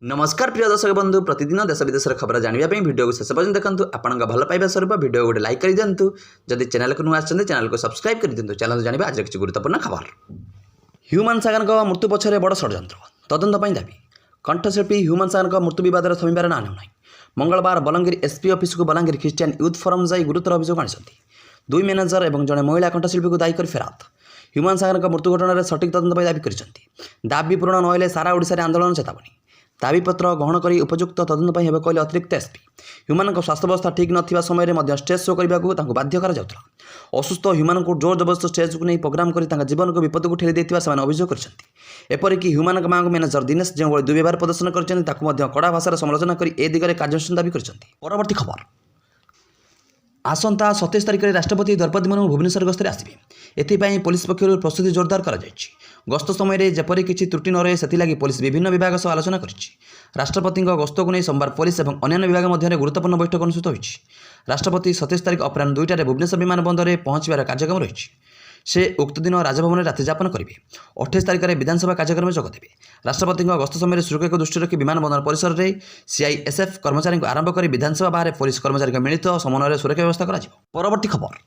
नमस्कार प्रिय दर्शक बंधु प्रतिदिन देश विदेश खबर जानवाई वीडियो को शेष पर्यटन देखते आपण भल पाइबा स्वरूप वीडियो गोटे लाइक कर दिंतु जदि चैनल को नुआ चैनल को सब्सक्राइब कर दिंतु चैनल जानवा आज किसी गुरुत्वपूर्ण खबर ह्यूमान सागर मृत्यु पछरे बड़ षड्यंत्र तदंत दाबी कंठशिल्पी ह्यूमान सागर मृत्यु बद थमिबार ना ना मंगलवार बलांगीर एसपी ऑफिस को बलांगीर ख्रिस्टियन यूथ फोरम जाई गुरुतर अभियोग आनी दुई मैनेजर और जड़े महिला कंठशिल्पी को दायी कर फेरात ह्यूमान सागर मृत्यु घटना सठिक तदंत दाबी कर दाबी पूरण नहले सारा ओडिशा आंदोलन चेतावनी दाबीपत्र ग्रहण कर उपयुक्त तदंत हेब कहले अतिरिक्त एसपी ह्यूमान स्वास्थ्यावस्था ठीक नथिबा समय में स्टेज शो करने को बाध्य कर असुस्थ ह्यूमान को जोर जबरदस्त स्टेज को नहीं प्रोग्राम कर जीवन को विपद को ठेली देता अभियोग करपरिक ह्यूमान माँ मैनेजर दिनेश जो दुर्व्यवहार प्रदर्शन कर कड़ा भाषा समालोचना कर ए दिगरे कार्यानुष्ठान दाबी कर खबर आसंता 27 तारिख में राष्ट्रपति द्रौपदी मुर्मू भुवनेश्वर गस्तर आसवे एथिपाई पुलिस पक्षर प्रस्तुति जोरदार कर गस्त समय जेपरी किसी त्रुटि न रहे से पुलिस विभिन्न विभाग सह आलोचना कर राष्ट्रपति गस्त को नहीं सोमवार पुलिस और अन्य विभाग मध्य गुरुत्वपूर्ण बैठक अनुष्ठित होती राष्ट्रपति 27 तारिख अपराह 2टार भुवनेश्वर विमान बंदर में पहुंचार कार्यक्रम रही से उक्त दिन राजभवन में रात्रिजापन करेंगे 28 तारिख में विधानसभा कार्यक्रम जोगदेवे राष्ट्रपति गस्त समय सुरक्षा को दृष्टि रखी विमान बंदर परिसर में सीआईएसएफ कर्मचारी आरंभ कर विधानसभा बाहर पुलिस कर्मचारी मिलित समन्वय सुरक्षा व्यवस्था कर परवर्ती खबर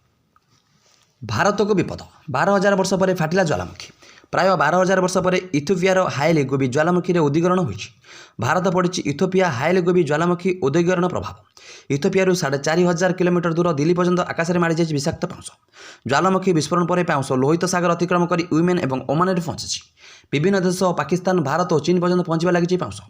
भारत को विपद 12,000 वर्ष पर फाटिला ज्वालामुखी प्राय 12,000 वर्ष पर इथियोपियार हाइल गोबी ज्वालामुखी उदीकरण होती भारत पड़ी इथियोपिया हाइल गोबी ज्वालामुखी उदीकरण प्रभाव इथियोपिया 4,500 किलोमीटर दूर दिल्ली पर्यंत आकाश में माड़ी जाए विषाक्त पाउंस ज्वालामुखी विस्फोरण पर पाउंस लोहित सागर अतिक्रम कर यूएन और ओमान में पहुंची विभिन्न देश पाकिस्तान भारत और चीन पर्यंत पहुंचा लगी पाउंस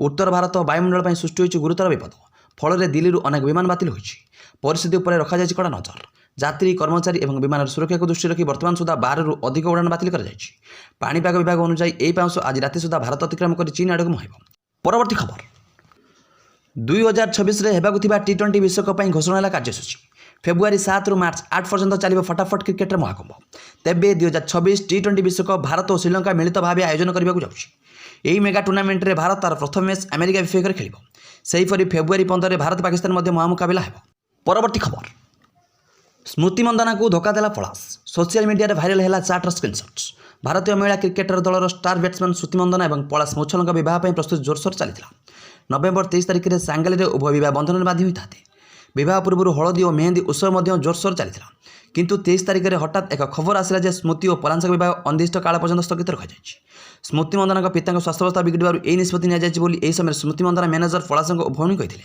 उत्तर भारत वायुमंडल सृष्टि होती गुरुतर विपद फल दिल्ली अनेक विमान बातिल होती परिस्थिति उपर रखा कड़ा नजर यात्री कर्मचारी और विमान सुरक्षा को दृष्टि रखी बर्तमान सुधा 12 अधिक उड़ान बातिल पाणीपाग विभाग अनुसार यह पाउंस आज राति सुधा भारत अतिक्रम कर चीन आड़क मुहब परवर्ती खबर 2026 होगाक T20 विश्वकप घोषणा है कार्यसूची फेब्रुआरी 7 रु मार्च 8 पर्यंत चलो फटाफट क्रिकेट महाकुंभ तेबे 2026 T20 विश्वकप भारत और श्रीलंका मिलित भाव आयोजन करने जाऊँगी मेगा टूर्नामेंट में भारत तार प्रथम मैच अमेरिका विपक्ष में खेल सेहीपरि फेब्रुआरी 15 भारत पाकिस्तान मुकाबला है परवर्ती खबर स्मृति मंदाना को धोखा देला पलाश सोशल मीडिया भाइराल है चार्टर स्क्रीनशॉट्स भारतीय महिला क्रिकेटर दलर स्टार बैट्समैन स्मृति मंदाना और पलाश मुछलଙ୍କ विवाह प्रस्तुति जोरसोर चली नवेम्बर 23 तारिख में सांगली उभय विवाह बंधन में बांधि होता विवाह पूर्व हलदी और मेहंदी उत्सव जोरसोर चली किंतु 23 तारिख में हठात एक खबर आसला जे स्मृति और पलाशଙ୍କ विवाह अनिर्दिष्ट काल पर्यंत स्थगित रखा स्मृति मंदाना पिता स्वास्थ्यावस्था बिगड़बार यह निष्पत्ति नि समय स्मृति मंदाना मैनेजर पलाशଙ୍କ भौणी कहते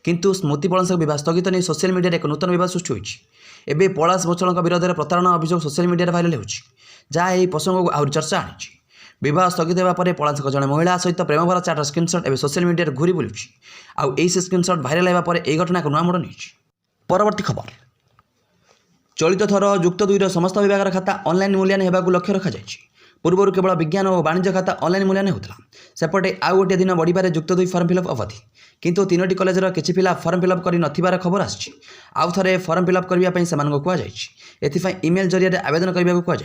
किंतु स्मृति पलाशଙ୍କ विवाह स्थगित नहीं सोशल मीडिया एक नूतन विवाद सृष्टि होती एवं पलाश मुछलଙ୍କ विरोध में प्रतारणा अभियोग सोशल मीडिया भाइराल होगी प्रसंग को आहरी चर्चा आनी विवाह स्थगित होगापर पलाशଙ୍କ जड़े महिला सहित प्रेम भरा चार्टर स्क्रीनशॉट एवं सोशल मीडिया घूरी बुलूची आउ स्क्रीनशॉट भाइराल होगापर यह घटना को नुआ मोड़ नहीं परवर्ती खबर चलित थर युक्त 2 समस्त विभाग खाता ऑनलाइन मूल्यांकन होगा लक्ष्य रखा पूर्व केवल विज्ञान और वाणिज्य खाता ऑनलाइन मूल्यांकन होता सेपटे आउ गोटे दिन बढ़िबार युक्त 2 फॉर्म फिलअप अवधि किंतु 3टी कॉलेजर किसी पिला फॉर्म फिलअप कर नथिबार खबर आछि आउ थरे फॉर्म फिलअप करने से कहुई इमेल जरिए आवेदन करने को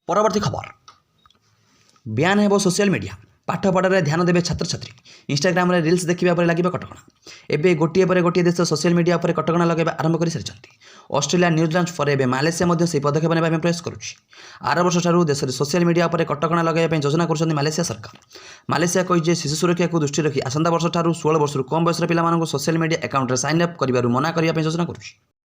परवर्ती खबर ब्यान हेब सोशल मीडिया पाठपढ़े ध्यान देवे छात्र छात्री इंस्टाग्राम रे रील्स देखा लगे कटकणा एवं गोटे पर गोटे देश सोशल मीडिया पर कटकणा लगाइबा आरंभ कर सारी ऑस्ट्रेलिया न्यूजीलैंड पर एवं मालेशिया से पदक्षेप ने प्रयास करुच्ची आर वर्ष ठार देश में सोशल मीडिया पर कटकणा लगाइबा योजना कर मालेशिया सरकार मालेशिया कही शिशु सुरक्षा को दृष्टि रखी आसंता वर्ष ठार 16 वर्ष कम बयसर पिला सोशल मीडिया अकाउंट में साइन अप कर मना करने योजना करुच्ची।